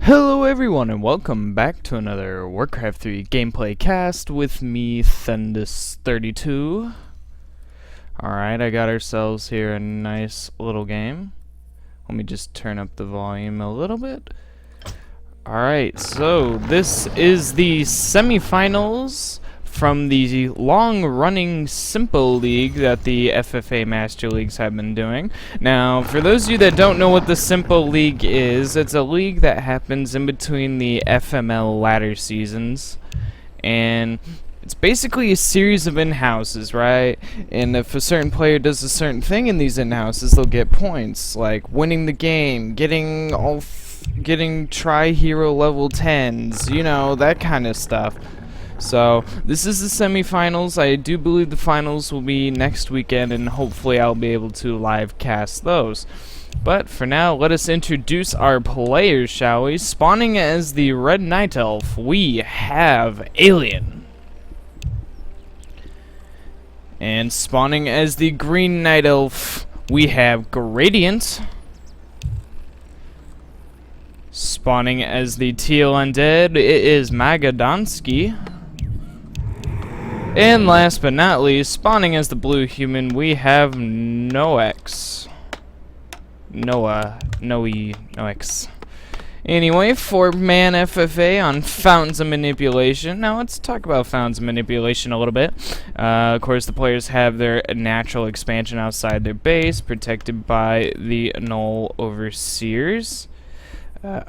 Hello everyone and welcome back to another Warcraft 3 gameplay cast with me, Thundus32. Alright, I got ourselves here a nice little game. Let me just turn up the volume a little bit. Alright, so this is the semifinals from the long-running Sympoleague that the FFA Master Leagues have been doing. Now, for those of you that don't know what the Sympoleague is, it's a league that happens in between the FML ladder seasons, and it's basically a series of in-houses, right? And if a certain player does a certain thing in these in-houses, they'll get points, like winning the game, getting tri-hero level 10s, you know, that kind of stuff. So, this is the semifinals. I do believe the finals will be next weekend, and hopefully I'll be able to live cast those. But for now, let us introduce our players, shall we? Spawning as the Red Night Elf, we have Alien. And spawning as the Green Night Elf, we have Gradient. Spawning as the Teal Undead, it is Magadonsky. And last but not least, spawning as the Blue Human, we have Nox. Nox. Anyway, 4-man FFA on Fountains of Manipulation. Now let's talk about Fountains of Manipulation a little bit. Of course, the players have their natural expansion outside their base, protected by the Null Overseers.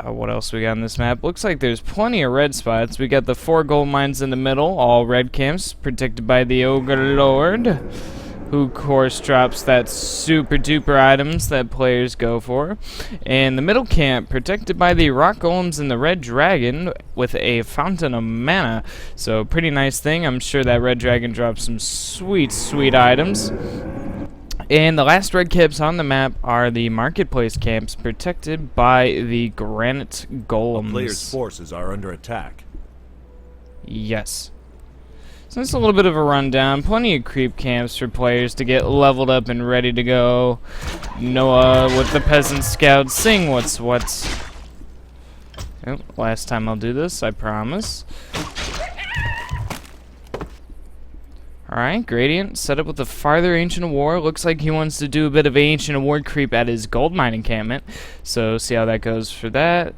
What else we got on this map? Looks like there's plenty of red spots. We got the 4 gold mines in the middle, all red camps, protected by the Ogre Lord, who of course drops that super duper items that players go for. And the middle camp, protected by the rock golems and the red dragon, with a fountain of mana. So pretty nice thing. I'm sure that red dragon drops some sweet, sweet items. And the last red camps on the map are the marketplace camps, protected by the granite golems. The player's forces are under attack. Yes. So that's a little bit of a rundown. Plenty of creep camps for players to get leveled up and ready to go. Noah with the peasant scouts, sing what's. Oh, last time I'll do this, I promise. Alright, Gradient set up with the farther Ancient War. Looks like he wants to do a bit of Ancient War creep at his gold mine encampment. So, see how that goes for that.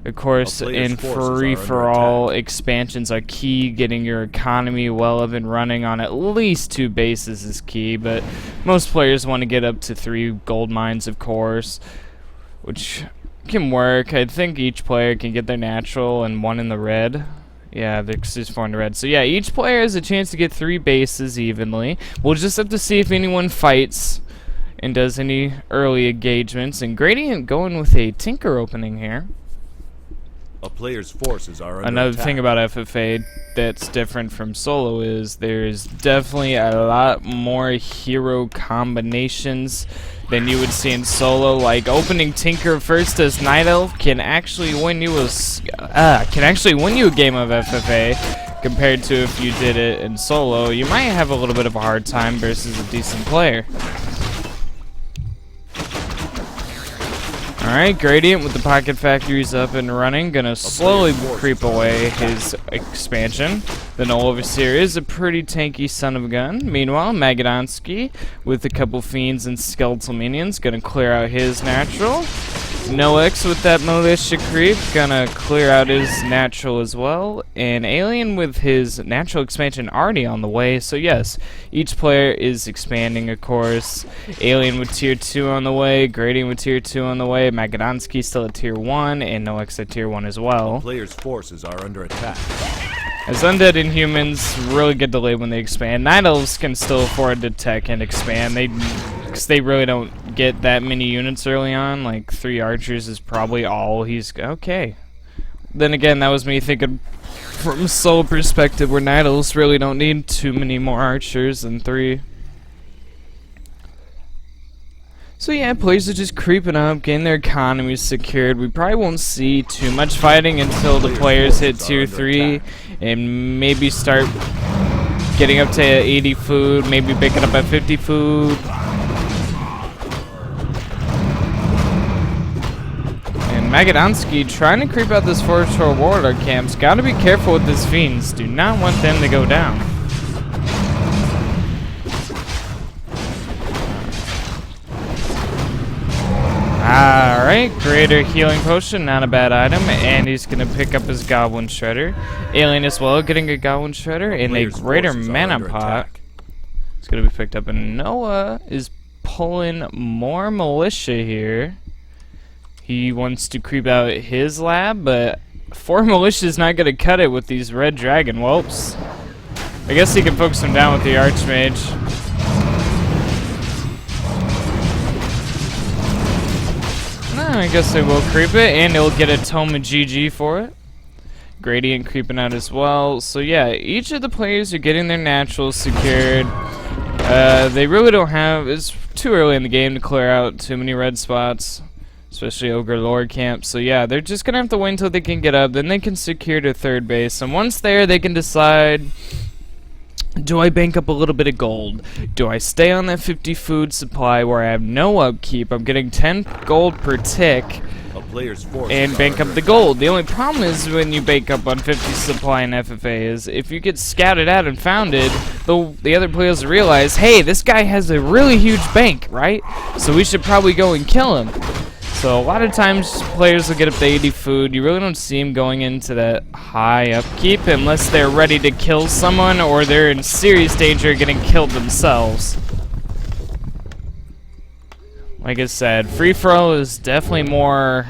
Of course, in free-for-all, expansions are key. Getting your economy well up and running on at least 2 bases is key. But most players want to get up to 3 gold mines, of course, which can work. I think each player can get their natural and 1 in the red. Yeah, there's just 4 in the red. So yeah, each player has a chance to get 3 bases evenly. We'll just have to see if anyone fights and does any early engagements. And Gradient going with a Tinker opening here. A player's forces are under Another attack. thing about FFA that's different from solo is there's definitely a lot more hero combinations than you would see in solo. Like opening Tinker first as Night Elf can actually win you a game of FFA compared to if you did it in solo. You might have a little bit of a hard time versus a decent player. Alright, Gradient with the pocket factories up and running, gonna slowly creep away his expansion. The Null Overseer is a pretty tanky son of a gun. Meanwhile, Magadonsky with a couple fiends and skeletal minions, gonna clear out his natural. Nox with that militia creep, gonna clear out his natural as well. And Alien with his natural expansion already on the way. So yes, each player is expanding, of course. Alien with tier 2 on the way, Gradient with tier 2 on the way, Magadonsky still at tier 1, and Nox at tier 1 as well. The player's forces are under attack. As undead and humans really get delayed when they expand. Night Elves can still afford to tech and expand. Because they really don't get that many units early on. Like 3 archers is probably all he's... Okay. Then again, that was me thinking from a solo perspective where Night Elves really don't need too many more archers than 3. So yeah, players are just creeping up, getting their economies secured. We probably won't see too much fighting until the players hit tier 3 and maybe start getting up to 80 food, maybe picking up at 50 food. And Magadonsky trying to creep out this forest toward Warlord camps. Gotta be careful with these fiends. Do not want them to go down. Alright, greater healing potion, not a bad item, and he's gonna pick up his Goblin Shredder. Alien as well, getting a Goblin Shredder, and a greater mana pot. It's gonna be picked up, and Noah is pulling more militia here. He wants to creep out his lab, but 4 militia is not gonna cut it with these red dragon whelps. I guess he can focus him down with the Archmage. I guess they will creep it, and it'll get a Tome of GG for it. Gradient creeping out as well. So yeah, each of the players are getting their naturals secured. They really don't have... It's too early in the game to clear out too many red spots, especially Ogre Lord camp. So yeah, they're just gonna have to wait until they can get up, then they can secure their third base. And once there, they can decide... Do I bank up a little bit of gold? Do I stay on that 50 food supply where I have no upkeep? I'm getting 10 gold per tick and bank up the gold. The only problem is when you bank up on 50 supply in FFA is if you get scouted out and founded, the other players realize, hey, this guy has a really huge bank, right? So we should probably go and kill him. So a lot of times players will get up to 80 food. You really don't see them going into that high upkeep unless they're ready to kill someone or they're in serious danger of getting killed themselves. Like I said, free-for-all is definitely more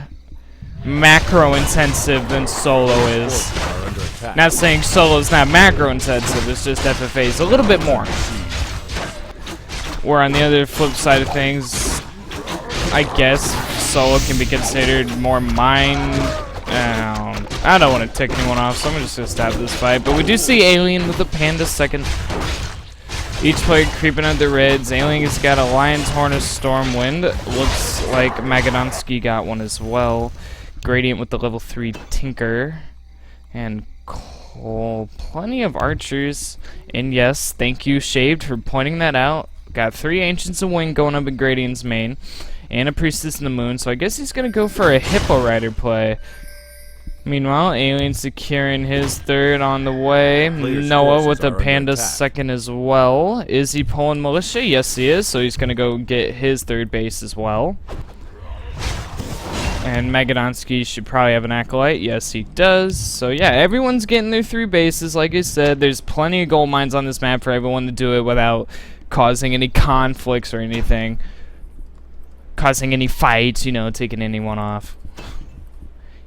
macro-intensive than solo is. Not saying solo is not macro-intensive, it's just FFA is a little bit more. Where on the other flip side of things, I guess solo can be considered more mind. I don't want to tick anyone off, so I'm just gonna stop this fight. But we do see Alien with the Panda second. Each player creeping out the reds. Alien has got a Lion's Horn of Stormwind. Looks like Magadonsky got one as well. Gradient with the level 3 Tinker. And Cole. Plenty of archers. And yes, thank you, Shaved, for pointing that out. Got 3 Ancients of Wind going up in Gradient's main. And a Priestess in the Moon, so I guess he's gonna go for a Hippo Rider play. Meanwhile, Alien securing his third on the way. Noah with the Panda second as well. Is he pulling militia? Yes, he is, so he's gonna go get his third base as well. And Magadonsky should probably have an Acolyte. Yes, he does. So yeah, everyone's getting their 3 bases. Like I said, there's plenty of gold mines on this map for everyone to do it without causing any conflicts or anything. Causing any fights, you know, taking anyone off.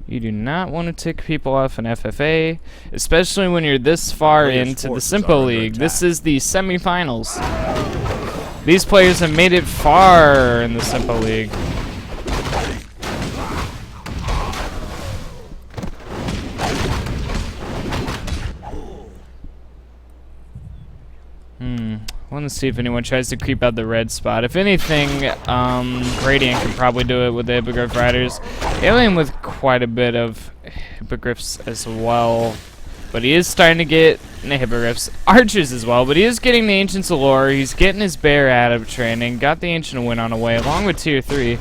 You do not want to tick people off in FFA, especially when you're this far into the Sympoleague. This is the semifinals. These players have made it far in the Sympoleague. I want to see if anyone tries to creep out the red spot. If anything, Gradient can probably do it with the Hippogriff Riders. Alien with quite a bit of Hippogriffs as well. But he is starting to get Hippogriffs. Archers as well, but he is getting the Ancients of Lore. He's getting his Bear out of training. Got the Ancient of Wind on the way, along with Tier 3.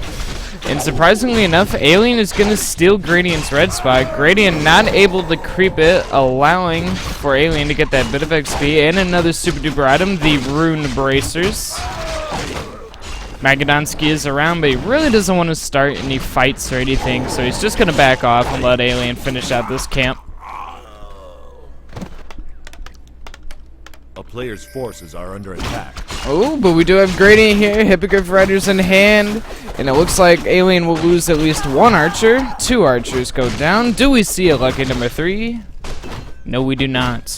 And surprisingly enough, Alien is going to steal Gradient's red spot. Gradient not able to creep it, allowing for Alien to get that bit of XP and another super duper item, the Rune Bracers. Magadonsky is around, but he really doesn't want to start any fights or anything, so he's just going to back off and let Alien finish out this camp. A player's forces are under attack. Oh, but we do have Gradient here, Hippogriff Riders in hand, and it looks like Alien will lose at least 1 archer. 2 archers go down. Do we see a lucky number 3? No, we do not.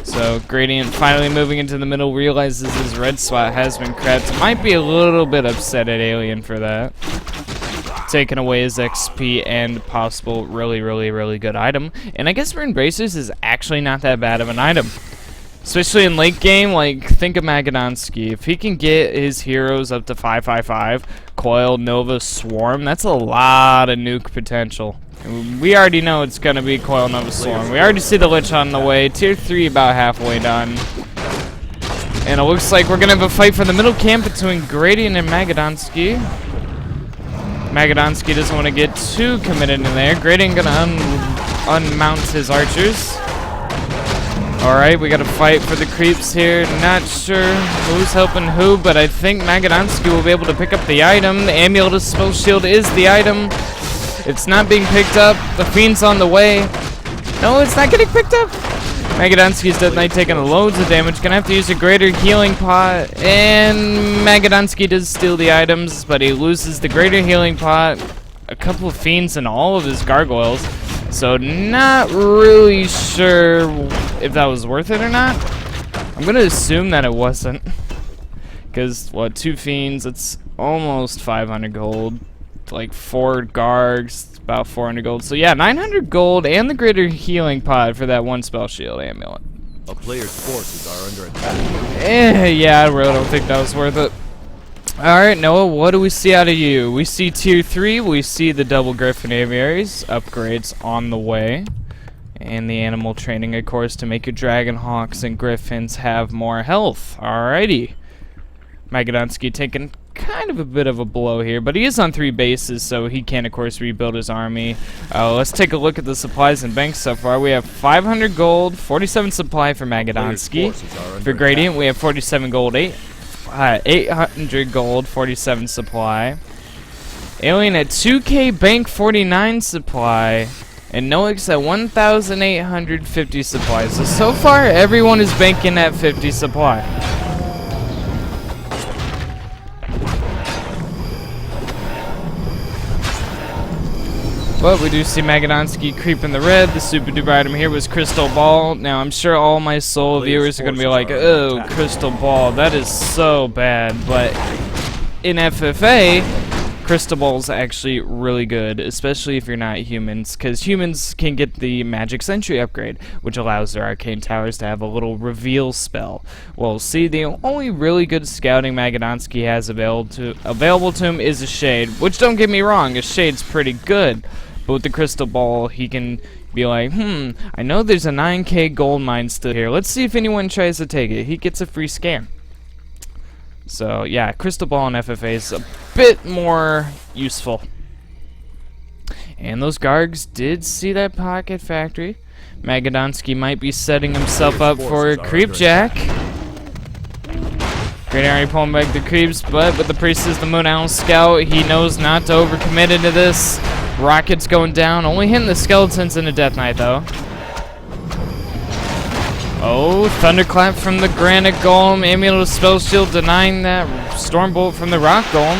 So Gradient finally moving into the middle, realizes his red spot has been crept. Might be a little bit upset at Alien for that. Taking away his XP and possible really good item. And I guess Rune Bracers is actually not that bad of an item. Especially in late game, like, think of Magadonsky. If he can get his heroes up to 555, Coil, Nova, Swarm, that's a lot of nuke potential. And we already know it's going to be Coil, Nova, Swarm. We already see the Lich on the way. Tier 3 about halfway done. And it looks like we're going to have a fight for the middle camp between Gradient and Magadonsky. Magadonsky doesn't want to get too committed in there. Gradient gonna unmount his archers. Alright, we gotta fight for the creeps here. Not sure who's helping who, but I think Magadonsky will be able to pick up the item. The Amulet of Spell Shield is the item. It's not being picked up. The Fiend's on the way. No, it's not getting picked up. Magadonsky's Death Knight taking loads of damage. Gonna have to use a greater healing pot. And Magadonsky does steal the items, but he loses the greater healing pot, a couple of Fiends, and all of his gargoyles. So not really sure if that was worth it or not. I'm gonna assume that it wasn't. Because, what, 2 Fiends, it's almost 500 gold. Like 4 Gargs, about 400 gold. So yeah, 900 gold and the greater healing pod for that 1 spell shield amulet. A player's forces are under attack. Yeah, I really don't think that was worth it. Alright, Noah, what do we see out of you? We see tier 3, we see the double Griffin Aviaries, upgrades on the way. And the animal training, of course, to make your Dragon Hawks and Griffins have more health. Alrighty. Magadonsky taking kind of a bit of a blow here, but he is on 3 bases, so he can, of course, rebuild his army. Let's take a look at the supplies and banks so far. We have 500 gold, 47 supply for Magadonsky. For Gradient, we have 47 gold, 800 gold, 47 supply. Alien at 2k bank, 49 supply. And Noix at 1,850 supplies. So far, everyone is banking at 50 supply. But we do see Magadonsky creep in the red. The super duper item here was Crystal Ball. Now, I'm sure all my soul viewers are going to be like, oh, Crystal Ball, that is so bad. But in FFA, Crystal Ball is actually really good, especially if you're not humans, because humans can get the Magic Sentry upgrade, which allows their Arcane Towers to have a little reveal spell. Well, see, the only really good scouting Magadonsky has available to him is a Shade, which, don't get me wrong, a Shade's pretty good. But with the Crystal Ball, he can be like, I know there's a 9k gold mine still here. Let's see if anyone tries to take it. He gets a free scan. So, yeah, Crystal Ball and FFA is a bit more useful. And those Gargs did see that Pocket Factory. Magadonsky might be setting himself up for a Creepjack. Great Army pulling back the creeps, but with the Priestess, the Moon Owl Scout, he knows not to overcommit into this. Rockets going down, only hitting the skeletons in a Death Knight, though. Oh, Thunderclap from the Granite Golem. Amulet of Spell Shield denying that Stormbolt from the Rock Golem.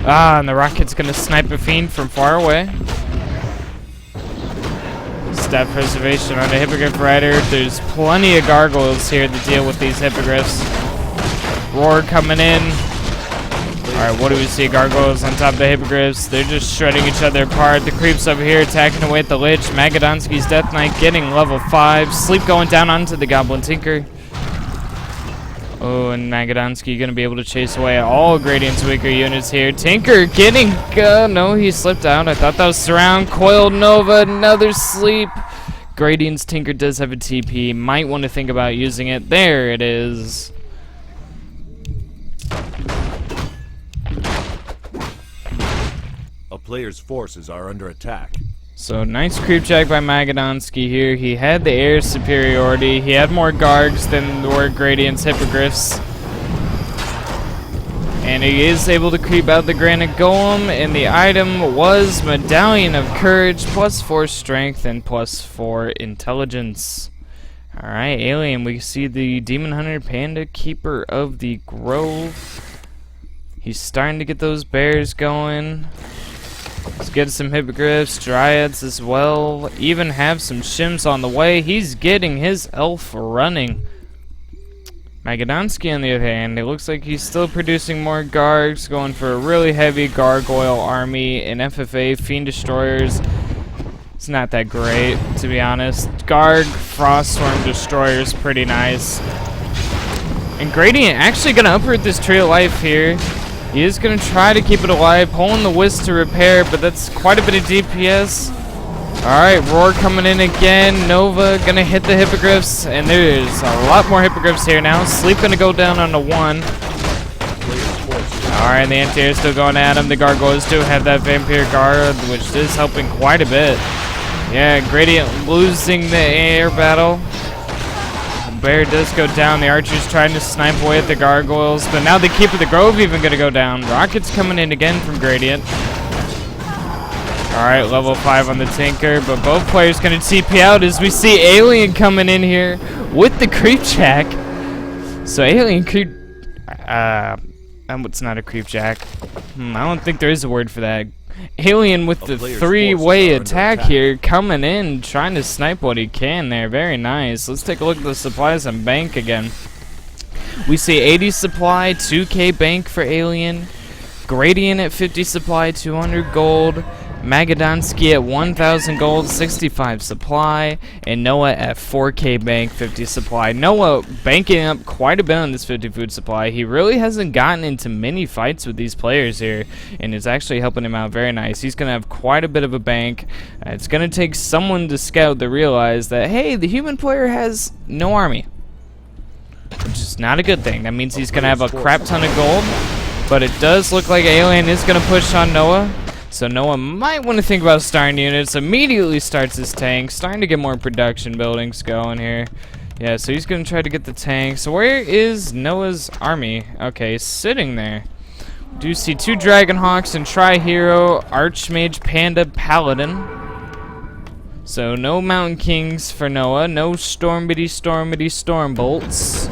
Ah, and the Rocket's gonna snipe a Fiend from far away. Stat Preservation on a Hippogriff Rider. There's plenty of gargoyles here to deal with these Hippogriffs. Roar coming in. Alright, what do we see? Gargoyles on top of the Hippogriffs. They're just shredding each other apart. The creeps over here attacking away at the Lich. Magadonsky's Death Knight getting level 5. Sleep going down onto the Goblin Tinker. Oh, and Magadonsky going to be able to chase away all Gradient's weaker units here. Tinker getting... no, he slipped out. I thought that was Surround. Coiled Nova, another sleep. Gradient's Tinker does have a TP. Might want to think about using it. There it is. A player's forces are under attack. So, nice creep check by Magadonsky here. He had the air superiority. He had more Gargs than were Gradient's Hippogriffs. And he is able to creep out the Granite Golem. And the item was Medallion of Courage, +4 Strength, and +4 Intelligence. Alright, Alien, we see the Demon Hunter Panda, Keeper of the Grove. He's starting to get those bears going. Let's get some Hippogriffs, Dryads as well. Even have some Shims on the way. He's getting his elf running. Magadonsky, on the other hand, it looks like he's still producing more Gargs, going for a really heavy Gargoyle army in FFA. Fiend Destroyers, it's not that great, to be honest. Garg, Froststorm Destroyer is pretty nice. And Gradient actually going to uproot this Tree of Life here. He is going to try to keep it alive, pulling the Wisp to repair, but that's quite a bit of DPS. Alright, Roar coming in again. Nova going to hit the Hippogriffs, and there's a lot more Hippogriffs here now. Sleep going to go down on the 1. Alright, the anti-air still going at him. The gargoyles do have that vampire guard, which is helping quite a bit. Yeah, Gradient losing the air battle. Bear does go down. The archer's trying to snipe away at the gargoyles, but now the Keep of the Grove even gonna go down. Rocket's coming in again from Gradient. Alright, level 5 on the Tinker, but both players gonna TP out as we see Alien coming in here with the Creep Jack. So Alien Creep... it's not a Creep Jack. I don't think there is a word for that. Alien with the three-way attack here, coming in, trying to snipe what he can there. Very nice. Let's take a look at the supplies and bank again. We see 80 supply, 2k bank for Alien. Gradient at 50 supply, 200 gold. Magadonsky at 1,000 gold, 65 supply, and Noah at 4k bank, 50 supply. Noah banking up quite a bit on this 50 food supply. He really hasn't gotten into many fights with these players here, and it's actually helping him out very nice. He's going to have quite a bit of a bank. It's going to take someone to scout to realize that, hey, the human player has no army, which is not a good thing. That means he's going to have a crap ton of gold, but it does look like Alien is going to push on Noah. So Noah might want to think about starting units. Immediately starts his tank, starting to get more production buildings going here. Yeah, so he's going to try to get the tank. So where is Noah's army? Okay, sitting there. Do see 2 Dragonhawks and Tri-Hero, Archmage, Panda, Paladin. So no Mountain Kings for Noah. No Stormbity, Storm Bolts.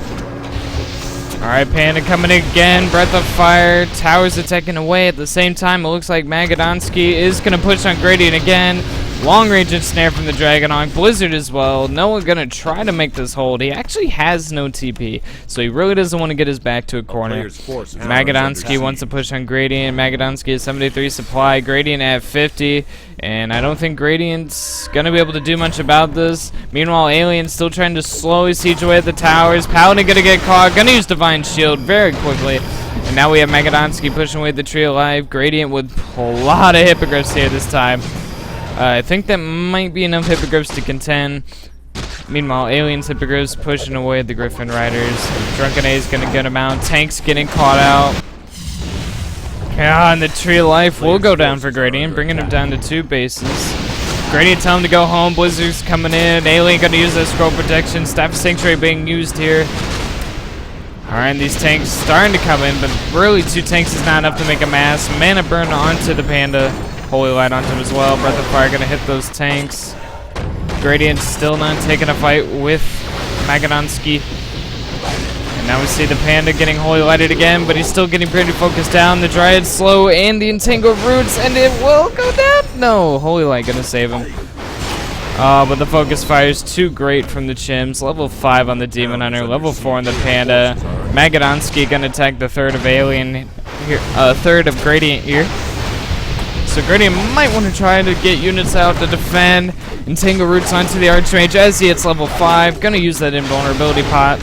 Alright, Panda coming in again. Breath of Fire. Towers attacking away. At the same time, it looks like Magadonsky is going to push on Gradient again. Long range ensnare from the Dragonhawk. Blizzard as well. Noah going to try to make this hold. He actually has no TP, so he really doesn't want to get his back to a corner. Magadonsky wants to push on Gradient. Magadonsky is 73 supply. Gradient at 50. And I don't think Gradient's going to be able to do much about this. Meanwhile, Alien's still trying to slowly siege away at the towers. Paladin going to get caught. Going to use Divine Shield very quickly. And now we have Magadonsky pushing away the tree alive. Gradient with a lot of Hippogriffs here this time. I think that might be enough Hippogriffs to contend. Meanwhile, Alien's Hippogriffs pushing away the Griffin Riders. Drunken A is going to get him out. Tank's getting caught out. Yeah, and the Tree of Life will go down for Gradient, bringing him down to 2 bases. Gradient tell him to go home. Blizzard's coming in. Alien going to use that scroll protection. Staff of Sanctuary being used here. Alright, these tanks starting to come in, but really 2 tanks is not enough to make a mass. Mana burn onto the Panda. Holy Light onto him as well. Breath of Fire going to hit those tanks. Gradient still not taking a fight with Magadonsky. And now we see the Panda getting Holy Lighted again, but he's still getting pretty focused down. The Dryad slow and the Entangled Roots, and it will go down. No, Holy Light going to save him. But the Focus Fire is too great from the Chims. Level 5 on the Demon Hunter, level 4 on the Panda. Magadonsky going to attack the 3rd of Alien here, 3rd of Gradient here. So Gradient might want to try to get units out to defend. Entangle Roots onto the Archmage as he hits level 5. Gonna use that invulnerability pot.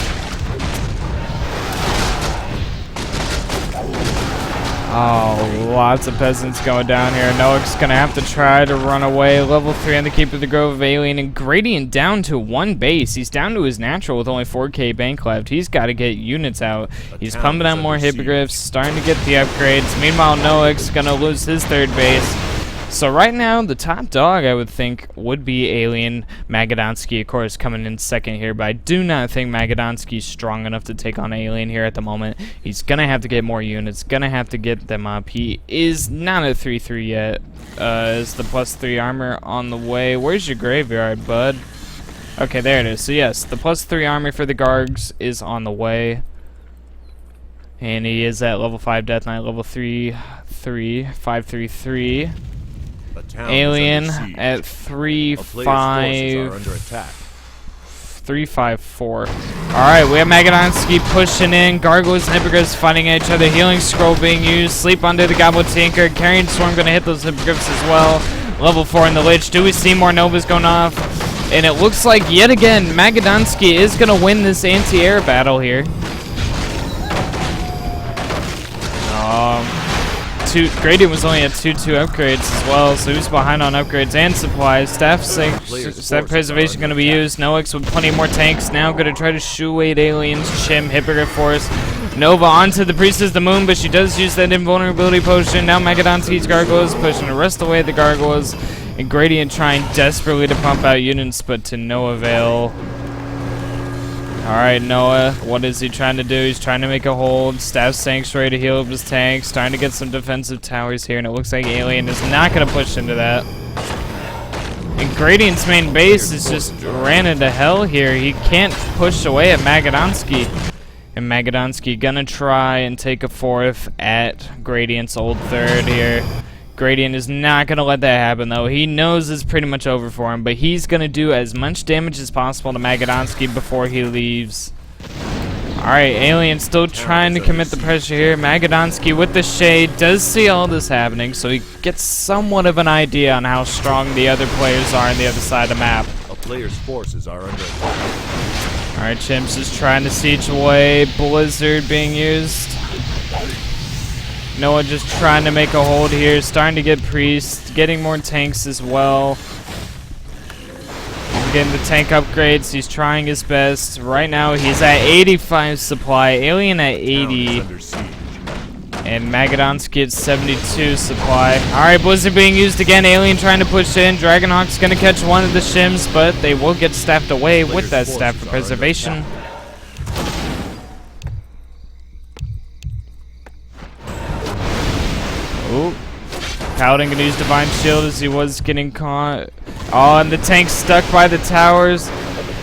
Oh, lots of peasants going down here. Noah's gonna have to try to run away. Level 3 on the Keep of the Grove of Alien, and Gradient down to 1 base. He's down to his natural with only 4k bank left. He's got to get units out. He's pumping out more Hippogriffs, starting to get the upgrades. Meanwhile, Noah's gonna lose his 3rd base. So right now, the top dog, I would think, would be Alien. Magadonsky, of course, coming in 2nd here, but I do not think Magadonsky's strong enough to take on Alien here at the moment. He's going to have to get more units, going to have to get them up. He is not at 3-3 yet. Is the +3 armor on the way? Where's your graveyard, bud? Okay, there it is. So yes, the +3 armor for the Gargs is on the way. And he is at level 5 Death Knight, level 533. Alien at 354. Alright, we have Magadonsky pushing in. Gargoyles and Hippogriffs fighting each other. Healing Scroll being used. Sleep onto the Goblin Tinker. Carrying Storm going to hit those Hippogriffs as well. Level 4 in the Lich. Do we see more Novas going off? And it looks like, yet again, Magadonsky is going to win this anti-air battle here. Gradient was only at 2-2 upgrades as well, so he's behind on upgrades and supplies. Staff Preservation going to be used. Noix with plenty more tanks now going to try to shoo away Aliens. Chim, Hippogriff Force. Nova onto the Priestess of the Moon, but she does use that invulnerability potion. Now Magadonsky's Gargoyles pushing the rest away the Gargoyles. And Gradient trying desperately to pump out units, but to no avail. Alright, Noah, what is he trying to do? He's trying to make a hold. Staff Sanctuary to heal up his tanks. Trying to get some defensive towers here, and it looks like Alien is not going to push into that. And Gradient's main base is just ran into hell here. He can't push away at Magadonsky. And Magadonsky gonna try and take a fourth at Gradient's old third here. Gradient is not gonna let that happen though. He knows it's pretty much over for him, but he's gonna do as much damage as possible to Magadonsky before he leaves. Alright, Alien still trying to commit the pressure here. Magadonsky with the shade does see all this happening, so he gets somewhat of an idea on how strong the other players are on the other side of the map. A player's forces are under attack. Alright, Chimps is trying to siege away. Blizzard being used. Noah just trying to make a hold here. Starting to get Priest. Getting more tanks as well. Getting the tank upgrades. He's trying his best. Right now, he's at 85 supply. Alien at 80. And Magadonsky at 72 supply. Alright, Blizzard being used again. Alien trying to push in. Dragonhawk's going to catch one of the shims, but they will get staffed away with that staff for preservation. Ooh. Paladin gonna use Divine Shield as he was getting caught. Oh, and the tank's stuck by the towers.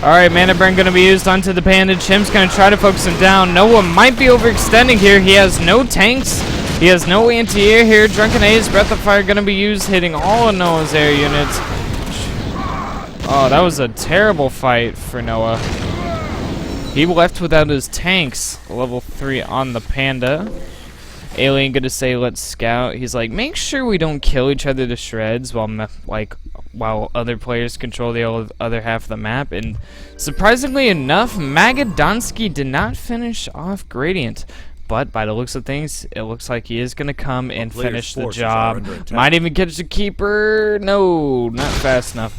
Alright, Mana Burn gonna be used onto the Panda. Chim's gonna try to focus him down. Noah might be overextending here. He has no tanks. He has no anti-air here. Drunken Ace, Breath of Fire gonna be used, hitting all of Noah's air units. Oh, that was a terrible fight for Noah. He left without his tanks. Level 3 on the Panda. Alien gonna say let's scout. He's like, make sure we don't kill each other to shreds while other players control the other half of the map. And surprisingly enough, Magadonsky did not finish off Gradient. But by the looks of things, it looks like he is gonna come and finish the job. Might even catch the keeper. No, not fast enough.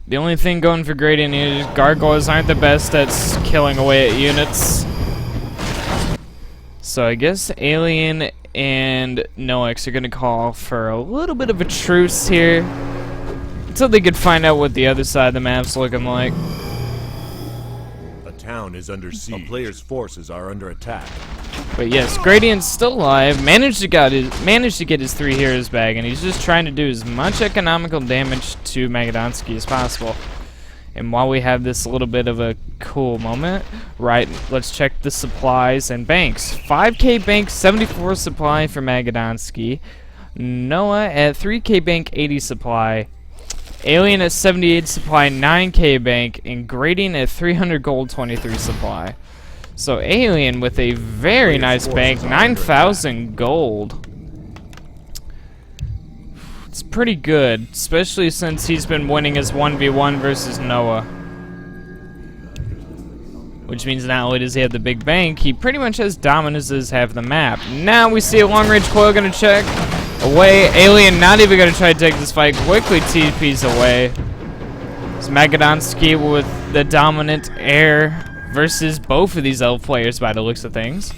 The only thing going for Gradient is Gargoyles aren't the best at killing away at units. So I guess Alien and Nox are going to call for a little bit of a truce here until they could find out what the other side of the map's looking like. A town is under siege. A player's forces are under attack. But yes, Gradient's still alive, managed to get his 3 heroes back, and he's just trying to do as much economical damage to Magadonsky as possible. And while we have this little bit of a cool moment, right, let's check the supplies and banks. 5k bank, 74 supply for Magadonsky. Noah at 3k bank, 80 supply. Alien at 78 supply, 9k bank, and Gradient at 300 gold, 23 supply. So Alien with a very nice bank, 9,000 gold. It's pretty good, especially since he's been winning his 1v1 versus Noah. Which means not only does he have the big bank, he pretty much has dominance as half the map. Now we see a long-range coil gonna check away. Alien not even gonna try to take this fight, quickly TPs away. It's Magadonsky with the dominant air versus both of these elf players by the looks of things.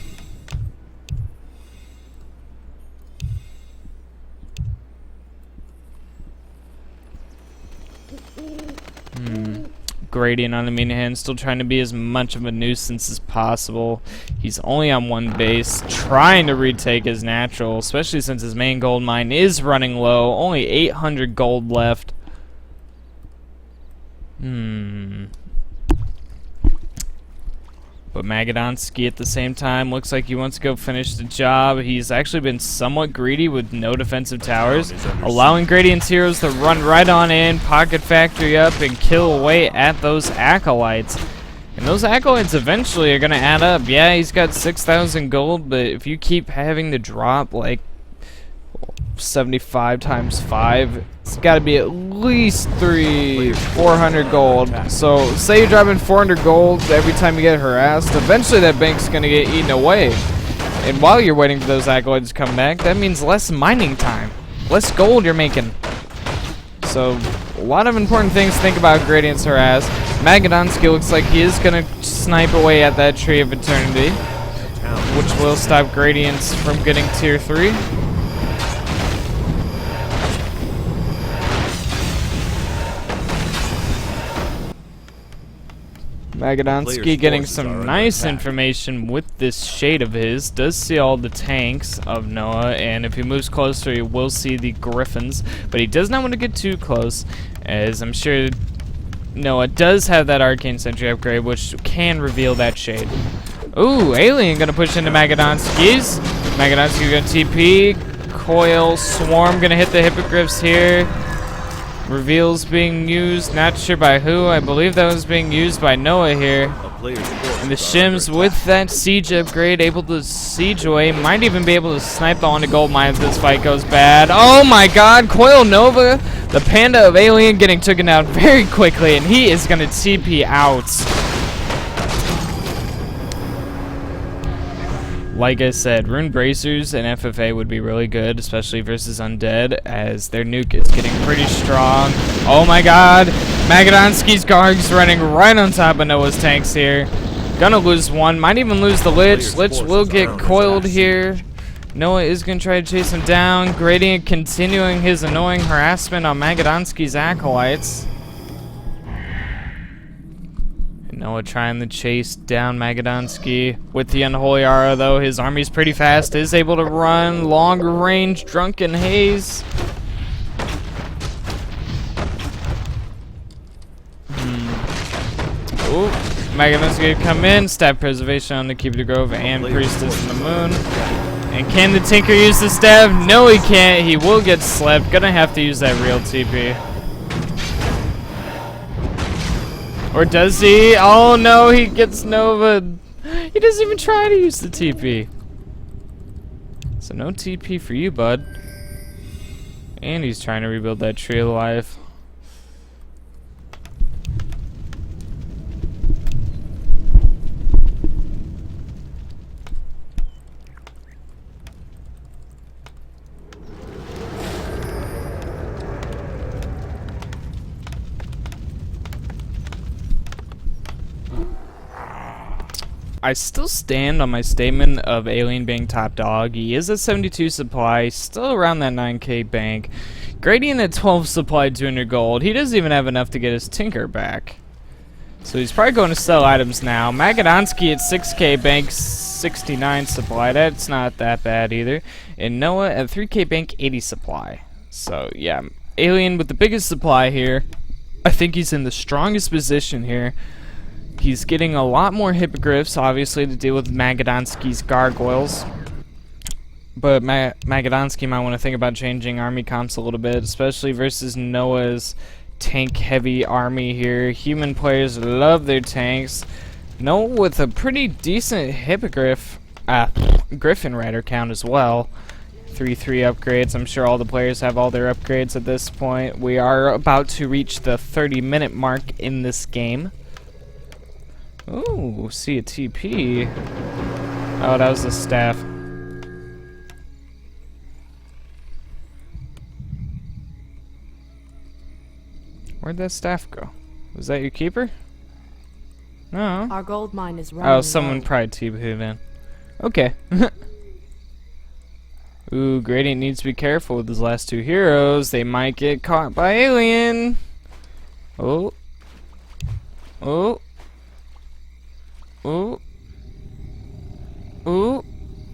Gradient on the main hand, still trying to be as much of a nuisance as possible. He's only on one base, trying to retake his natural, especially since his main gold mine is running low. Only 800 gold left. But Magadonsky at the same time looks like he wants to go finish the job. He's actually been somewhat greedy with no defensive towers, allowing Gradient's heroes to run right on in, pocket factory up, and kill away at those acolytes. And those acolytes eventually are going to add up. Yeah, he's got 6,000 gold, but if you keep having to drop like 75 times 5, it's got to be at least 400 gold. So say you're dropping 400 gold every time you get harassed, eventually that bank's going to get eaten away. And while you're waiting for those acolytes to come back, that means less mining time, less gold you're making. So A lot of important things to think about Gradient's harass. Magadonsky looks like he is going to snipe away at that Tree of Eternity, which will stop Gradients from getting tier 3. Magadonsky getting some nice information with this shade of his. Does see all the tanks of Noah, and if he moves closer, he will see the Griffins. But he does not want to get too close, as I'm sure Noah does have that Arcane Sentry upgrade, which can reveal that shade. Ooh, Alien gonna push into Magadonsky's. Magadonsky's gonna TP. Coil, Swarm gonna hit the Hippogriffs here. Reveals being used, not sure by who. I believe that was being used by Noah here. And the Shims with that siege upgrade able to siege away. Might even be able to snipe the onto gold mine if this fight goes bad. Oh my god, Coil Nova, the panda of Alien, getting taken out very quickly, and he is gonna TP out. Like I said, Rune Bracers and FFA would be really good, especially versus Undead, as their nuke is getting pretty strong. Oh my god! Magadonsky's Garg's running right on top of Noah's tanks here. Gonna lose one, might even lose the Lich. Lich will get coiled here. Noah is gonna try to chase him down. Gradient continuing his annoying harassment on Magadonsky's Acolytes. Noah trying to chase down Magadonsky with the Unholy Aura, though. His army's pretty fast, is able to run longer range Drunken Haze. Ooh, Magadonsky come in, stab preservation on the Keeper of the Grove and Priestess in the Moon. And can the Tinker use the stab? No, he can't. He will get slept. Gonna have to use that real TP. Or does he? Oh no, he gets Nova. He doesn't even try to use the TP. So no TP for you, bud. And he's trying to rebuild that Tree of Life. I still stand on my statement of Alien being top dog. He is at 72 supply, still around that 9k bank. Gradient at 12 supply, 200 gold. He doesn't even have enough to get his Tinker back. So he's probably going to sell items now. Magadonsky at 6k bank, 69 supply. That's not that bad either. And Noah at 3k bank, 80 supply. So yeah, Alien with the biggest supply here. I think he's in the strongest position here. He's getting a lot more Hippogriffs, obviously, to deal with Magadonsky's Gargoyles. But Magadonsky might want to think about changing army comps a little bit, especially versus Noah's tank-heavy army here. Human players love their tanks. Noah with a pretty decent Hippogriff, Griffin Rider count as well. 3-3 upgrades. I'm sure all the players have all their upgrades at this point. We are about to reach the 30-minute mark in this game. Ooh, see a TP. Oh, that was the staff. Where'd that staff go? Was that your keeper? No. Our gold mine is running. Oh, someone probably TP'd in. Okay. Ooh, Gradient needs to be careful with his last two heroes. They might get caught by Alien. Oh. Oh. Ooh. Ooh.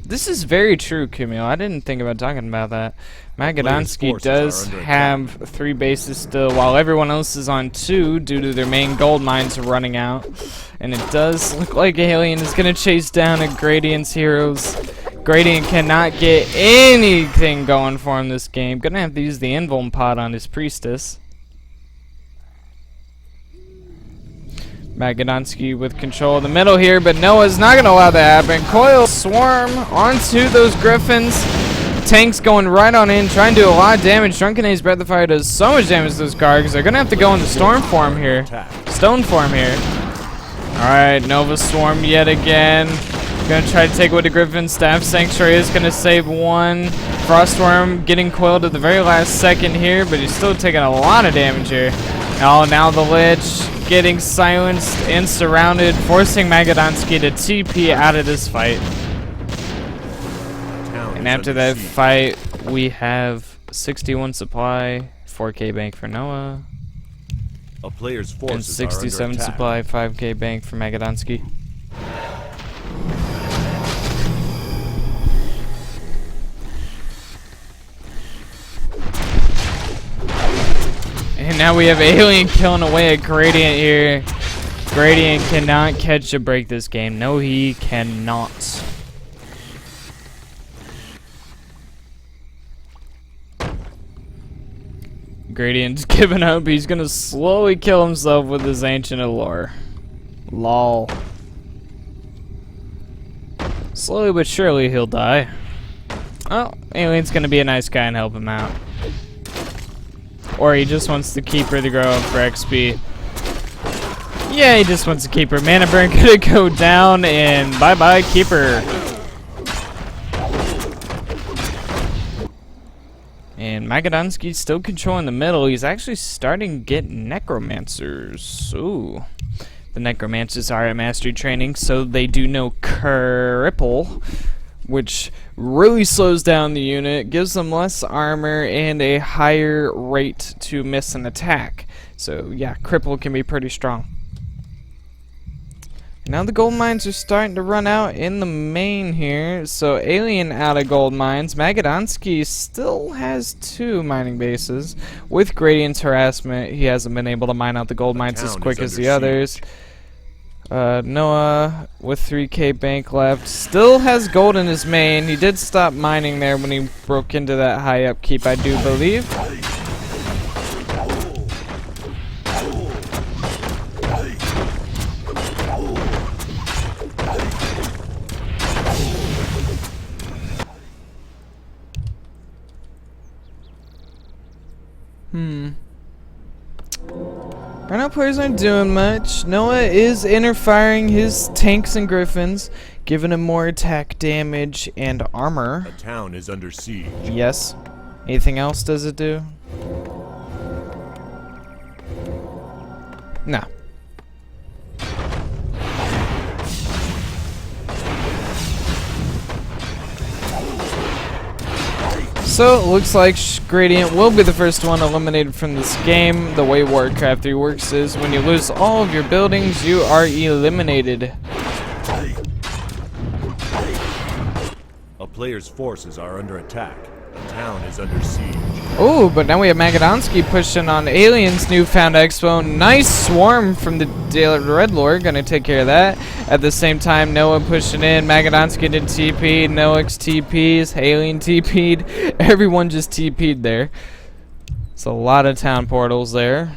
This is very true, Camille. I didn't think about talking about that. Magadonsky does have 3 bases still, while everyone else is on 2 due to their main gold mines running out. And it does look like Alien is going to chase down a Gradient's heroes. Gradient cannot get anything going for him this game. Gonna have to use the Invuln pod on his Priestess. Magadonsky with control of the middle here, but Noah's not going to allow that to happen. Coil Swarm onto those Griffins. Tanks going right on in, trying to do a lot of damage. Drunken Haze Breath of Fire does so much damage to those Gargs. They're going to have to go into Storm form here. Stone form here. Alright, Nova Swarm yet again. Going to try to take away the Griffin. Staff Sanctuary is going to save one. Frostworm getting coiled at the very last second here, but he's still taking a lot of damage here. Oh, now the Lich getting silenced and surrounded, forcing Magadonsky to TP out of this fight. And after that fight, we have 61 supply, 4K bank for Noah, A player's and forces 67 are under attack. supply, 5K bank for Magadonsky. And now we have Alien killing away at Gradient here. Gradient cannot catch a break this game. No, he cannot. Gradient's giving up. He's gonna slowly kill himself with his Ancient Allure. Lol. Slowly but surely he'll die. Oh, Alien's gonna be a nice guy and help him out. Or he just wants the Keeper to grow up for XP. Yeah, he just wants to keep her. Mana burn gonna go down, and bye-bye, Keeper. And Magadonsky's still controlling the middle. He's actually starting to get Necromancers. Ooh. The Necromancers are at Mastery Training, so they do know Cripple, which really slows down the unit, gives them less armor, and a higher rate to miss an attack. So, yeah, Cripple can be pretty strong. Now the gold mines are starting to run out in the main here. So Alien out of gold mines. Magadonsky still has 2 mining bases. With Gradient's harassment, he hasn't been able to mine out the gold mines as quick as the others. Noah with 3K bank left. Still has gold in his main. He did stop mining there when he broke into that high upkeep, I do believe. Right now players aren't doing much. Noah is interfiring his tanks and griffins, giving him more attack damage and armor. The town is under siege. Yes. Anything else does it do? No. So it looks like Gradient will be the first one eliminated from this game. The way Warcraft 3 works is when you lose all of your buildings, you are eliminated. A player's forces are under attack. The town is under siege. Oh, but now we have Magadonsky pushing on Alien's newfound expo. Nice swarm from the Red Lord. Gonna take care of that. At the same time, Noah pushing in. Magadonsky did TP. Noah's TPs. Alien TP'd. Everyone just TP'd there. It's a lot of town portals there.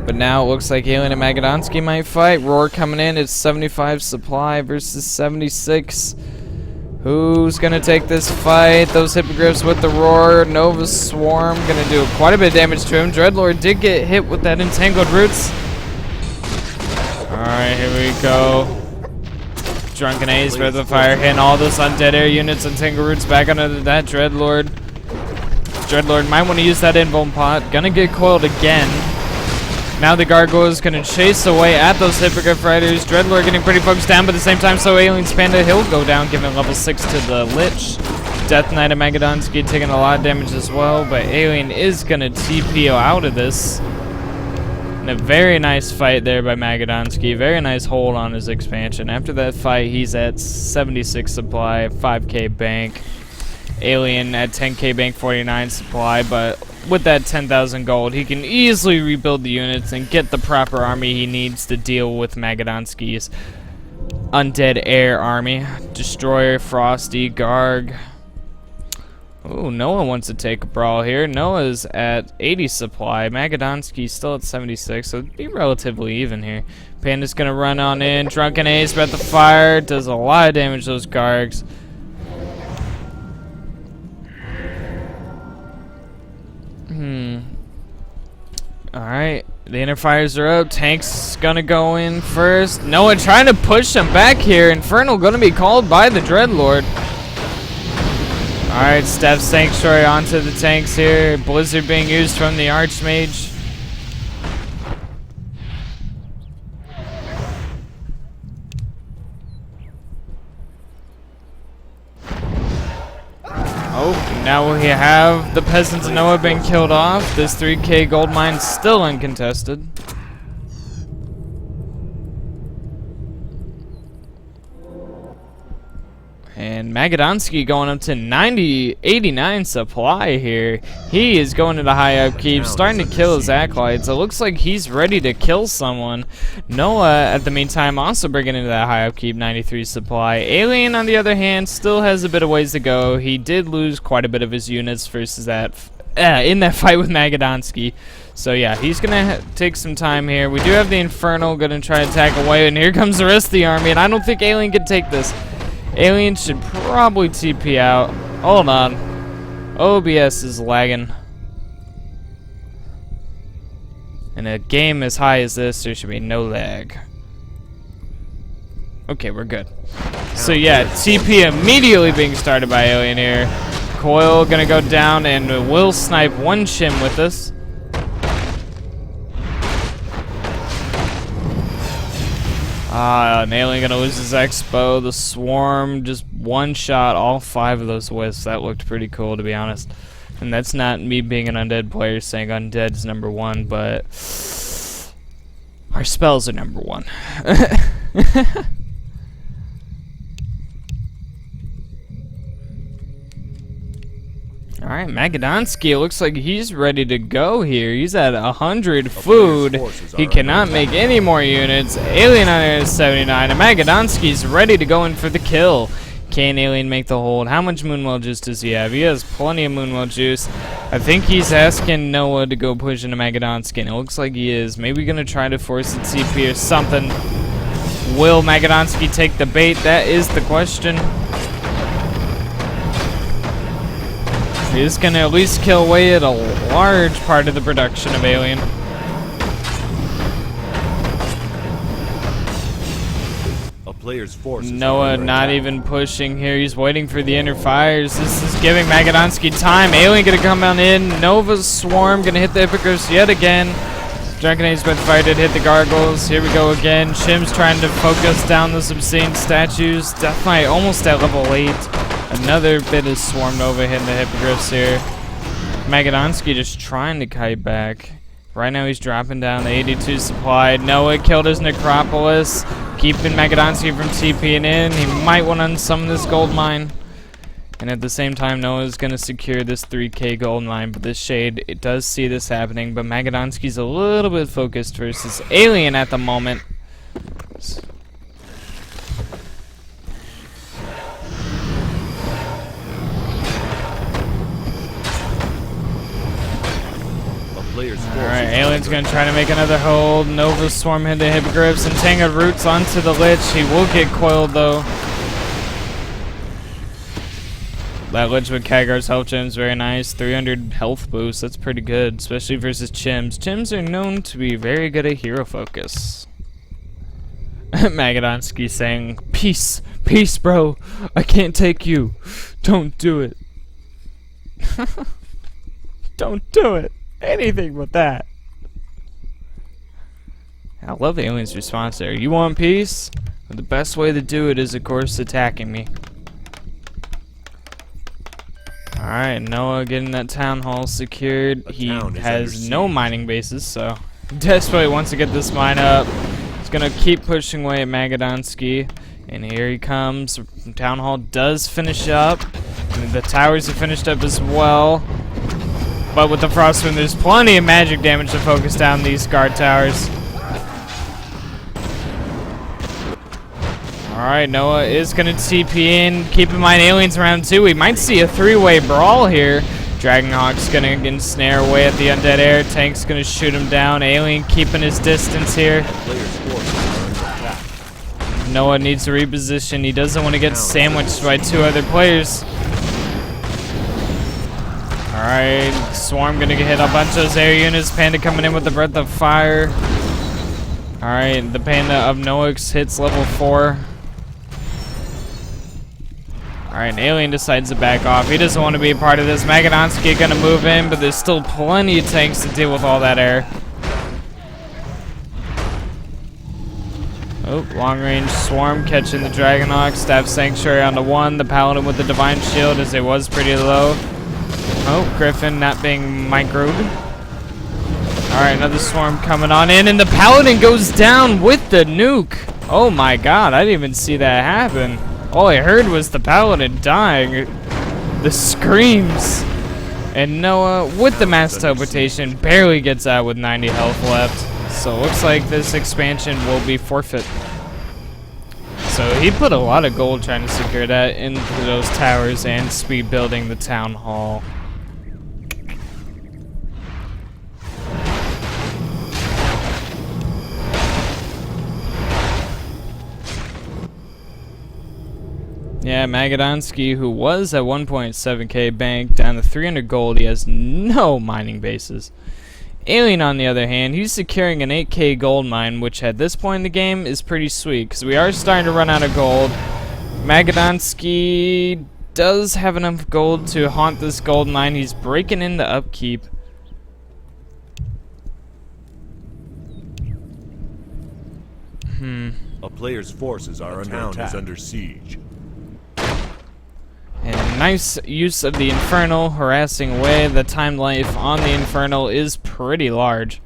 But now it looks like Alien and Magadonsky might fight. Roar coming in. It's 75 supply versus 76. Who's gonna take this fight? Those hippogriffs with the roar. Nova Swarm gonna do quite a bit of damage to him. Dreadlord did get hit with that entangled roots. Alright, here we go. Drunken Ace with the fire hitting all those undead air units. Entangled roots back under that Dreadlord. Dreadlord might want to use that invuln pot. Gonna get coiled again. Now the Gargoyle is going to chase away at those Hippogriff Riders. Dreadlord getting pretty focused down, but at the same time, so Alien's Panda, he'll go down, giving level 6 to the Lich. Death Knight of Magadonsky taking a lot of damage as well, but Alien is going to TP out of this. And a very nice fight there by Magadonsky. Very nice hold on his expansion. After that fight, he's at 76 supply, 5K bank. Alien at 10K bank, 49 supply, but with that 10,000 gold, he can easily rebuild the units and get the proper army he needs to deal with Magadonsky's undead air army. Destroyer, Frosty, Garg. Ooh, Noah wants to take a brawl here. Noah's at 80 supply. Magadonsky's still at 76, so it'd be relatively even here. Panda's gonna run on in. Drunken Ace about the fire. Does a lot of damage to those Gargs. Alright. The inner fires are up. Tank's gonna go in first. Noah trying to push him back here. Infernal gonna be called by the Dreadlord. Alright, Steph Sanctuary onto the tanks here. Blizzard being used from the Archmage. Oh, now we have the Peasants of Noah being killed off. This 3K gold mine still uncontested. And Magadonsky going up to 89 supply here. He is going to the high upkeep, starting to kill his acolytes. It looks like he's ready to kill someone. Noah, at the meantime, also bringing into that high upkeep, 93 supply. Alien, on the other hand, still has a bit of ways to go. He did lose quite a bit of his units versus that in that fight with Magadonsky. So yeah, he's gonna take some time here. We do have the Infernal gonna try to attack away, and here comes the rest of the army, and I don't think Alien can take this. Alien should probably TP out. Hold on. OBS is lagging. In a game as high as this, there should be no lag. Okay, we're good. So yeah, TP immediately being started by Alien here. Coil gonna go down and will snipe one Shim with us. An Alien gonna lose his Expo. The Swarm just one shot all 5 of those Wisps. That looked pretty cool, to be honest. And that's not me being an undead player saying undead's number 1, but our spells are number 1. Alright, Magadonsky looks like he's ready to go here. He's at 100 food. He cannot make any more units. Alien on there is 79, and Magadonsky's ready to go in for the kill. Can Alien make the hold? How much Moonwell juice does he have? He has plenty of Moonwell juice. I think he's asking Noah to go push into Magadonsky, and it looks like he is. Maybe gonna try to force a TP or something. Will Magadonsky take the bait? That is the question. He's gonna at least kill away at a large part of the production of Alien. A player's force. Noah not even pushing here. He's waiting for the inner fires. This is giving Magadonsky time. Alien gonna come on in. Nova's Swarm gonna hit the Hippogriffs yet again. Drunken Age by the fire did hit the Gargoyles. Here we go again. Shim's trying to focus down those obscene statues. Death Knight almost at level 8. Another bit of Swarm Nova hitting the Hippogriffs here. Magadonsky just trying to kite back. Right now he's dropping down the 82 supply. Noah killed his Necropolis, keeping Magadonsky from TPing in. He might want to unsummon this gold mine. And at the same time, Noah's going to secure this 3K gold mine. But this Shade, it does see this happening. But Magadonsky's a little bit focused versus Alien at the moment. Alright, Alien's gonna try to make another hold. Nova Swarm hit the Hippogriffs and Tanga roots onto the Lich. He will get coiled though. That Lich with Kagar's health gems, very nice. 300 health boost, that's pretty good, especially versus Chims. Chims are known to be very good at hero focus. Magadonsky saying, "Peace, peace, bro. I can't take you. Don't do it." Don't do it. Anything but that. I love the Alien's response there. You want peace? Well, the best way to do it is, of course, attacking me. Alright, Noah getting that town hall secured. He has no mining bases, so desperately wants to get this mine up. He's gonna keep pushing away at Magadonsky. And here he comes. Town hall does finish up. And the towers have finished up as well. But with the Frostwind, there's plenty of magic damage to focus down these guard towers. Alright, Noah is going to TP in. Keep in mind, Alien's around too. We might see a 3-way brawl here. Dragonhawk's going to ensnare away at the Undead Air. Tank's going to shoot him down. Alien keeping his distance here. Noah needs to reposition. He doesn't want to get sandwiched by 2 other players. Alright, Swarm gonna get hit a bunch of those air units. Panda coming in with the Breath of Fire. Alright, the Panda of Noix hits level 4. Alright, an Alien decides to back off. He doesn't want to be a part of this. Magadonsky gonna move in, but there's still plenty of tanks to deal with all that air. Oh, long range Swarm catching the Dragonhawk. Staff Sanctuary on the 1. The Paladin with the Divine Shield as it was pretty low. Oh, Griffin not being microed. Alright, another Swarm coming on in, and the Paladin goes down with the nuke. Oh my god, I didn't even see that happen. All I heard was the Paladin dying. The screams. And Noah, with the mass teleportation, barely gets out with 90 health left. So it looks like this expansion will be forfeit. So he put a lot of gold trying to secure that into those towers and speed building the town hall. Yeah, Magadonsky, who was at 1.7k bank, down to 300 gold. He has no mining bases. Alien, on the other hand, he's securing an 8k gold mine, which at this point in the game is pretty sweet, because we are starting to run out of gold. Magadonsky does have enough gold to haunt this gold mine. He's breaking into upkeep. A player's forces are under attack. The town is under siege. And nice use of the Infernal, harassing away. The time life on the Infernal is pretty large.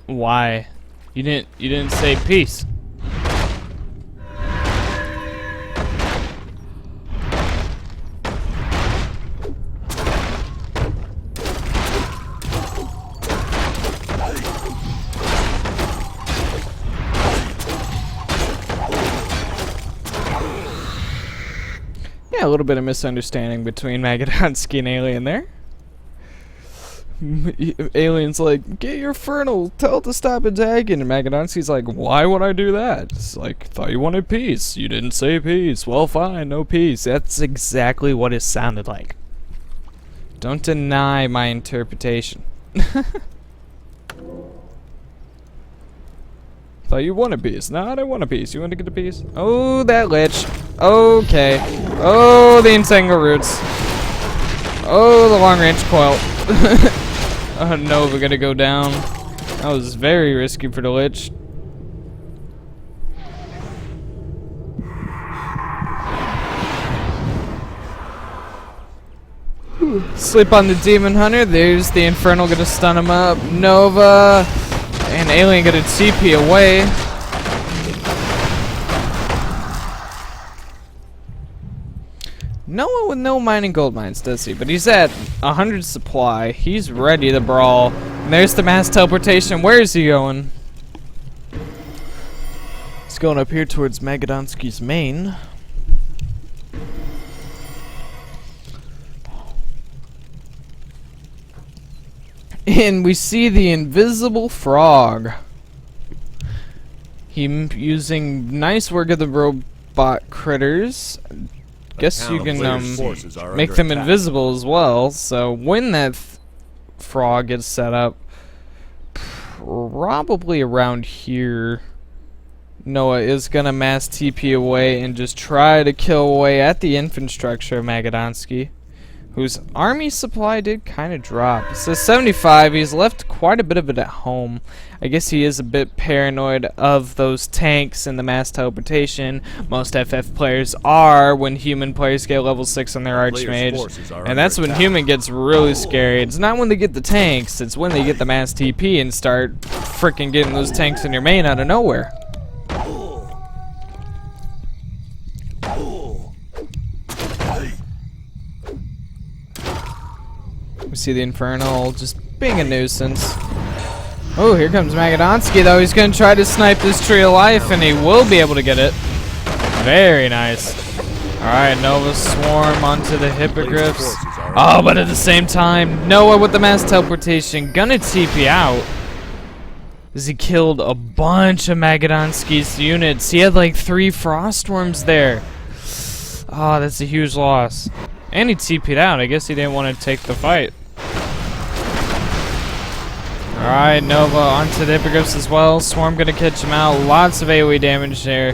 Why? You didn't say peace. Yeah, a little bit of misunderstanding between Magadonsky and Alien there. Alien's like, get your Infernal, tell it to stop attacking. And Magadonsky's like, why would I do that? It's like, thought you wanted peace. You didn't say peace. Well, fine, no peace. That's exactly what it sounded like. Don't deny my interpretation. Thought you wanted peace. No, I don't want a peace. You want to get a peace? Oh, that Lich. Okay. Oh, the Entangle Roots. Oh, the long range coil. Oh no, we're gonna go down. That was very risky for the Lich. Sleep on the Demon Hunter. There's the Infernal gonna stun him up. Nova and Alien gonna TP away. No one with no mining gold mines, does he? But he's at 100 supply. He's ready to brawl. And there's the mass teleportation. Where is he going? He's going up here towards Magadonsky's main. And we see the invisible frog. Him using nice work of the robot critters. Guess you can make them invisible as well. So when that frog gets set up, probably around here, Noah is gonna mass TP away and just try to kill away at the infrastructure of Magadonsky, whose army supply did kind of drop. It says 75. He's left quite a bit of it at home. I guess he is a bit paranoid of those tanks and the mass teleportation. Most FF players are when human players get level 6 on their Archmage. And that's when human gets really scary. It's not when they get the tanks, it's when they get the mass TP and start freaking getting those tanks in your main out of nowhere. We see the Infernal just being a nuisance. Oh, here comes Magadonsky, though. He's going to try to snipe this Tree of Life, and he will be able to get it. Very nice. Alright, Nova Swarm onto the Hippogriffs. Oh, but at the same time, Noah with the mass teleportation. Gonna TP out. is he killed a bunch of Magadonsky's units. He had like 3 Frostworms there. Oh, that's a huge loss. And he TP'd out. I guess he didn't want to take the fight. Alright, Nova onto the Hippogriffs as well. Swarm gonna catch him out. Lots of AoE damage there.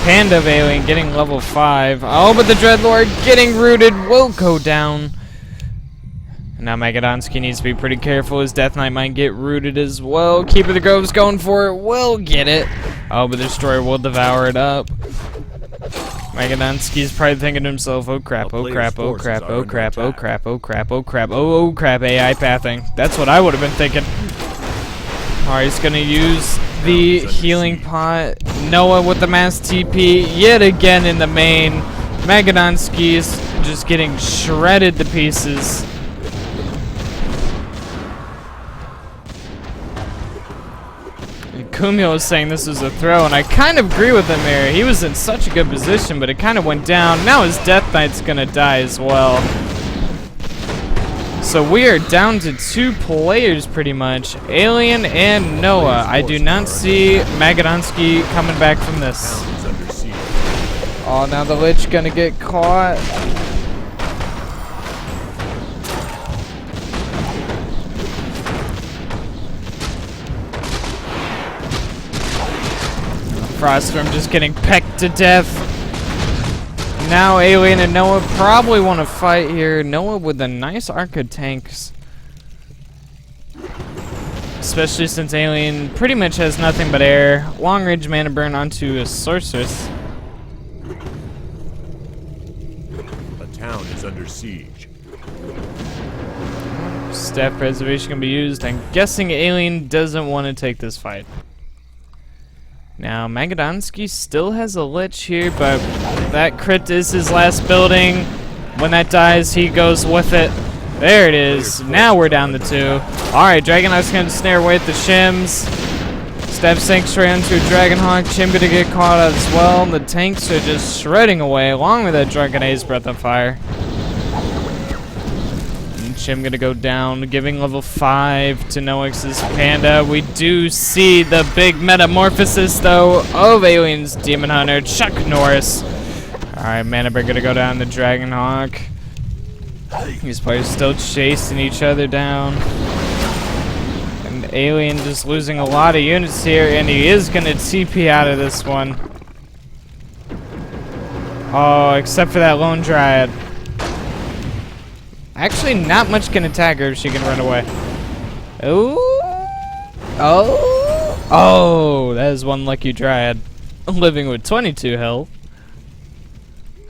Panda of Alien getting level 5. Oh, but the Dreadlord getting rooted will go down. And now Magadonsky needs to be pretty careful. His Death Knight might get rooted as well. Keeper of the Grove's going for it. Will get it. Oh, but the Destroyer will devour it up. Magadonsky's probably thinking to himself, oh crap, oh crap, oh crap, oh crap, oh crap, oh crap, oh crap, oh crap, AI pathing. That's what I would have been thinking. Alright, he's gonna use the healing pot. Noah with the mass TP yet again in the main. Magadonsky's just getting shredded to pieces. Kumio was saying this was a throw, and I kind of agree with him here. He was in such a good position, but it kind of went down. Now his Death Knight's gonna die as well. So we are down to 2 players pretty much, Alien and Noah. I do not see Magadonsky coming back from this. Oh, now the Lich gonna get caught. Frostworm just getting pecked to death. Now Alien and Noah probably want to fight here. Noah with a nice arc of tanks. Especially since Alien pretty much has nothing but air. Long range mana burn onto a Sorceress. A town is under siege. Staff preservation can be used. I'm guessing Alien doesn't want to take this fight. Now, Magadonsky still has a Lich here, but that crit is his last building. When that dies, he goes with it. There it is. Now we're down to 2. Alright, Dragonhawk's gonna snare away at the Shims. Step Sanctuary onto a Dragonhawk. Chim gonna get caught out as well. The tanks are just shredding away, along with that Drunken Ace Breath of Fire. Chim gonna go down, giving level 5 to Nox's Panda. We do see the big metamorphosis, though, of Alien's Demon Hunter, Chuck Norris. Alright, Mana Bear gonna go down the Dragonhawk. These players still chasing each other down. And Alien just losing a lot of units here, and he is gonna TP out of this one. Oh, except for that Lone Dryad. Actually, not much can attack her if she can run away. Oh, that is one lucky Dryad. Living with 22 health.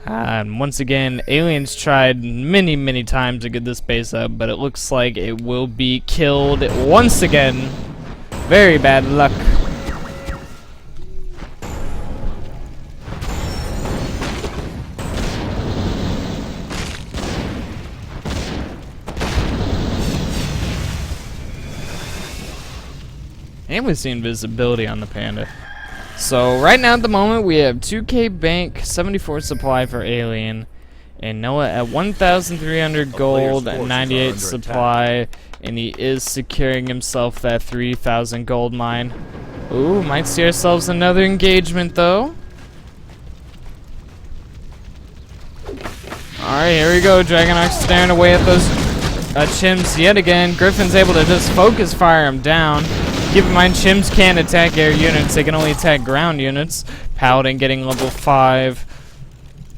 And once again, Aliens tried many, many times to get this base up, but it looks like it will be killed once again. Very bad luck. And we see invisibility on the Panda. So right now at the moment we have 2k bank, 74 supply for Alien, and Noah at 1,300 gold and 98 supply, and he is securing himself that 3,000 gold mine. Ooh, might see ourselves another engagement though. Alright, here we go. Dragonhawk staring away at those Chims yet again. Griffin's able to just focus fire him down. Keep in mind, Chims can't attack air units. They can only attack ground units. Paladin getting level 5.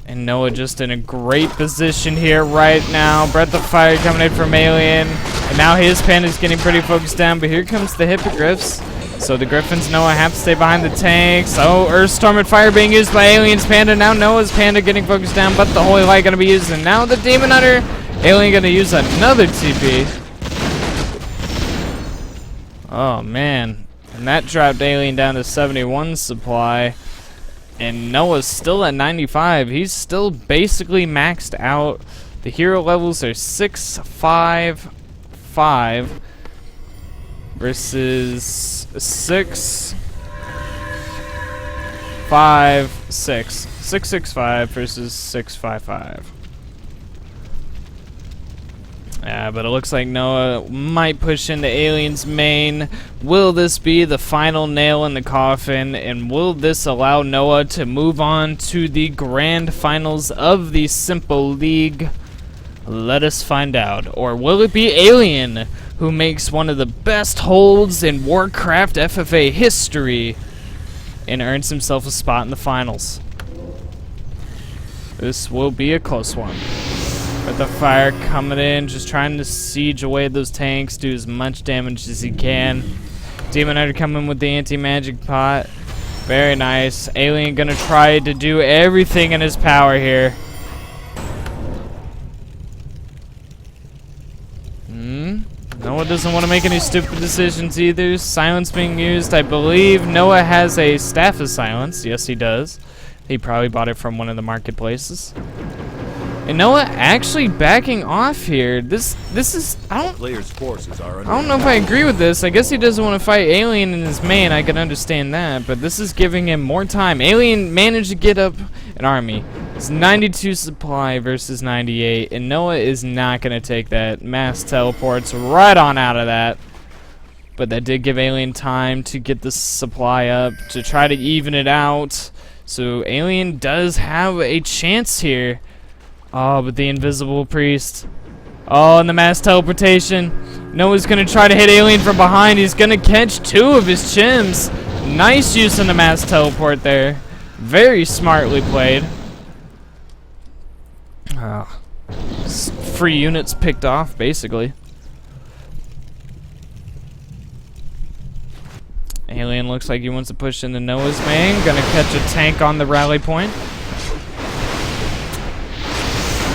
And Noah just in a great position here right now. Breath of Fire coming in from Alien. And now his Panda's getting pretty focused down. But here comes the Hippogriffs. So the Griffins, Noah, have to stay behind the tanks. Oh, Earthstorm and Fire being used by Alien's Panda. Now Noah's Panda getting focused down. But the Holy Light going to be used. And now the Demon Hunter. Alien going to use another TP. Oh man, and that dropped Alien down to 71 supply, and Noah's still at 95. He's still basically maxed out. The hero levels are 6, 5, 5 versus 6, 5, 6. 6, 6, 5 versus 6, 5, 5. Yeah, but it looks like Noah might push into Alien's main. Will this be the final nail in the coffin? And will this allow Noah to move on to the grand finals of the Sympoleague? Let us find out. Or will it be Alien, who makes one of the best holds in Warcraft FFA history and earns himself a spot in the finals? This will be a close one. With the fire coming in, just trying to siege away those tanks, do as much damage as he can. Demon Hunter coming with the anti-magic pot. Very nice. Alien gonna try to do everything in his power here. Noah doesn't want to make any stupid decisions either. Silence being used. I believe Noah has a Staff of Silence. Yes, he does. He probably bought it from one of the marketplaces. And Noah actually backing off here. This is Players' forces are under I don't know if I agree with this. I guess he doesn't want to fight Alien in his main. I can understand that, but this is giving him more time. Alien managed to get up an army. It's 92 supply versus 98, and Noah is not going to take that. Mass teleports right on out of that. But that did give Alien time to get the supply up to try to even it out. So Alien does have a chance here. Oh, but the invisible priest. Oh, and the mass teleportation. Noah's gonna try to hit Alien from behind. He's gonna catch 2 of his chims. Nice use in the mass teleport there. Very smartly played. Free units picked off, basically. Alien looks like he wants to push into Noah's main. Gonna catch a tank on the rally point.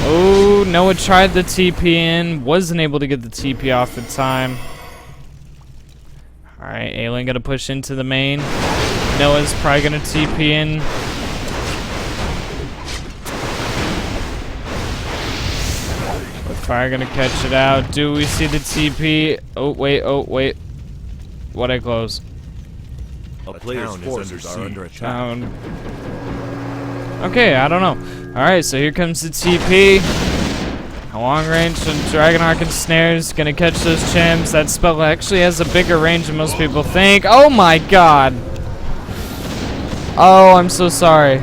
Oh, Noah tried the TP in, wasn't able to get the TP off in time. Alright, Alien gonna push into the main. Noah's probably gonna TP in. With fire gonna catch it out. Do we see the TP? Oh wait. What'd I close? A player's forces are under attack. Okay, I don't know. Alright, so here comes the TP. A long range from Dragon Arc and Snares. Gonna catch those chims. That spell actually has a bigger range than most people think. Oh my god! Oh, I'm so sorry.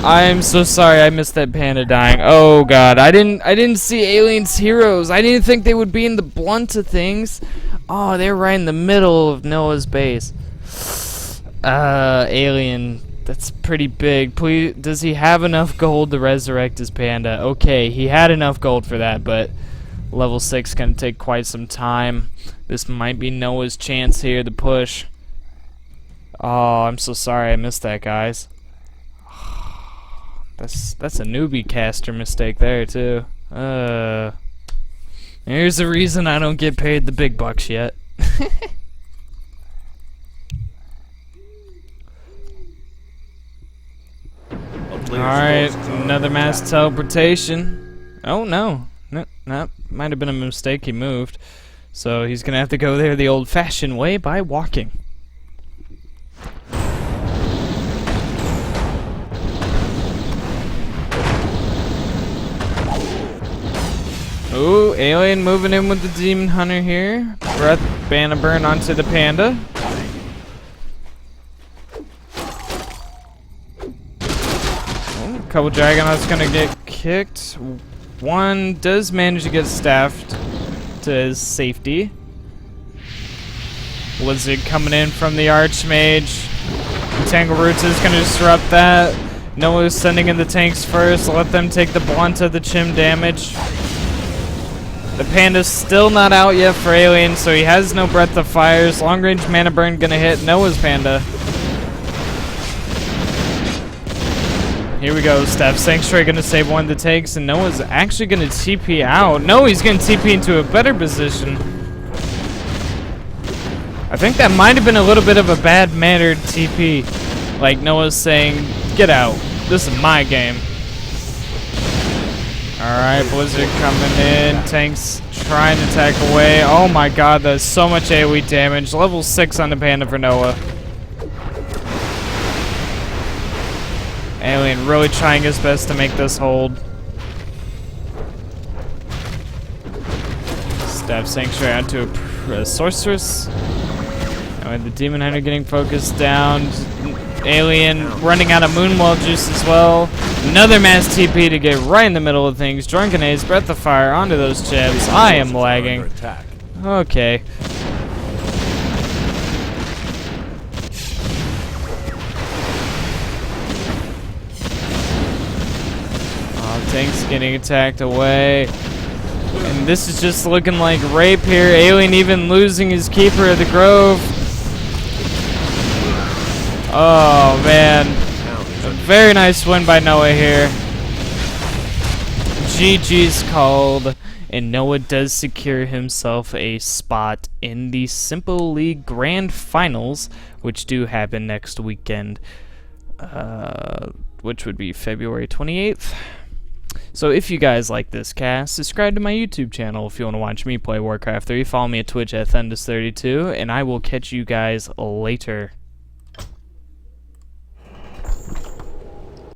I'm so sorry I missed that panda dying. Oh god, I didn't see Alien's heroes. I didn't think they would be in the blunt of things. Oh, they're right in the middle of Noah's base. Alien. That's pretty big. Please, does he have enough gold to resurrect his panda? Okay, he had enough gold for that, but level 6 gonna take quite some time. This might be Noah's chance here to push. Oh, I'm so sorry I missed that, guys. That's a newbie caster mistake there too. Here's the reason I don't get paid the big bucks yet. Alright, another mass teleportation. Oh no. That might have been a mistake, he moved. So he's gonna have to go there the old-fashioned way by walking. Ooh, Alien moving in with the Demon Hunter here. Breath Banner Burn onto the panda. Oh, a couple Dragonauts gonna get kicked. One does manage to get staffed to his safety. Blizzard coming in from the Archmage. Tangle Roots is gonna disrupt that. Noah's sending in the tanks first. Let them take the blunt of the chim damage. The panda's still not out yet for Alien, so he has no Breath of Fires. Long range mana burn gonna hit Noah's panda. Here we go. Staff Sanctuary gonna save one of the tanks, and Noah's actually gonna TP out. No, he's gonna TP into a better position. I think that might have been a little bit of a bad mannered TP. Like Noah's saying, get out. This is my game. Alright, Blizzard coming in. Tanks trying to attack away. Oh my god, that's so much AoE damage. Level 6 on the panda for Noah. Alien really trying his best to make this hold. Staff Sanctuary onto a Sorceress. And with the Demon Hunter getting focused down. Alien running out of Moonwall juice as well. Another mass TP to get right in the middle of things. Drunken Ace, Breath of Fire onto those chips. I am lagging. Okay. Oh, Tank's getting attacked away. And this is just looking like rape here. Alien even losing his Keeper of the Grove. Oh, man. A very nice win by Noah here. GG's called. And Noah does secure himself a spot in the Sympoleague Grand Finals, which do happen next weekend, which would be February 28th. So if you guys like this cast, subscribe to my YouTube channel if you want to watch me play Warcraft 3. Follow me at Twitch at Thendus32, and I will catch you guys later.